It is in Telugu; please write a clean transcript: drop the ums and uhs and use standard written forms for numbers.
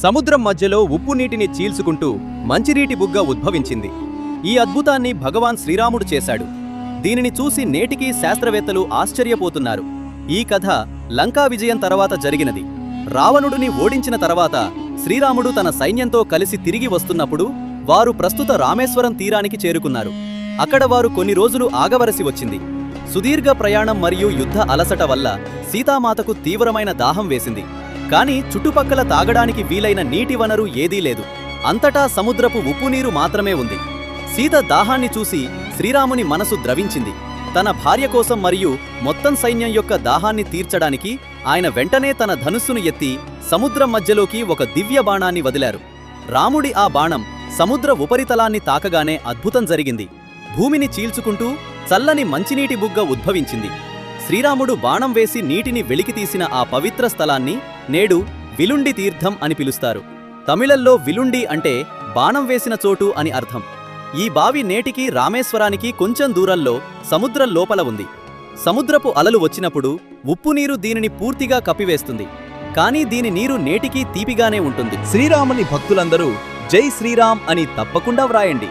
సముద్రం మధ్యలో ఉప్పు నీటిని చీల్చుకుంటూ మంచినీటి బుగ్గ ఉద్భవించింది. ఈ అద్భుతాన్ని భగవాన్ శ్రీరాముడు చేశాడు. దీనిని చూసి నేటికీ శాస్త్రవేత్తలు ఆశ్చర్యపోతున్నారు. ఈ కథ లంకా విజయం తర్వాత జరిగినది. రావణుడిని ఓడించిన తర్వాత శ్రీరాముడు తన సైన్యంతో కలిసి తిరిగి వస్తున్నప్పుడు వారు ప్రస్తుత రామేశ్వరం తీరానికి చేరుకున్నారు. అక్కడ వారు కొన్ని రోజులు ఆగవలసి వచ్చింది. సుదీర్ఘ ప్రయాణం మరియు యుద్ధ అలసట వల్ల సీతామాతకు తీవ్రమైన దాహం వేసింది. కాని చుట్టుపక్కల తాగడానికి వీలైన నీటి వనరు ఏదీ లేదు. అంతటా సముద్రపు ఉప్పునీరు మాత్రమే ఉంది. సీత దాహాన్ని చూసి శ్రీరాముని మనసు ద్రవించింది. తన భార్య కోసం మరియు మొత్తం సైన్యం యొక్క దాహాన్ని తీర్చడానికి ఆయన వెంటనే తన ధనుస్సును ఎత్తి సముద్రం మధ్యలోకి ఒక దివ్య బాణాన్ని వదిలారు. రాముడి ఆ బాణం సముద్ర ఉపరితలాన్ని తాకగానే అద్భుతం జరిగింది. భూమిని చీల్చుకుంటూ చల్లని మంచినీటి బుగ్గ ఉద్భవించింది. శ్రీరాముడు బాణం వేసి నీటిని వెలికితీసిన ఆ పవిత్ర స్థలాన్ని నేడు విలుండి తీర్థం అని పిలుస్తారు. తమిళంలో విలుండి అంటే బాణం వేసిన చోటు అని అర్థం. ఈ బావి నేటికి రామేశ్వరానికి కొంచెం దూరంలో సముద్రం లోపల ఉంది. సముద్రపు అలలు వచ్చినప్పుడు ఉప్పునీరు దీనిని పూర్తిగా కప్పివేస్తుంది. కానీ దీని నీరు నేటికీ తీపిగానే ఉంటుంది. శ్రీరాముని భక్తులందరూ జై శ్రీరామ్ అని తప్పకుండా వ్రాయండి.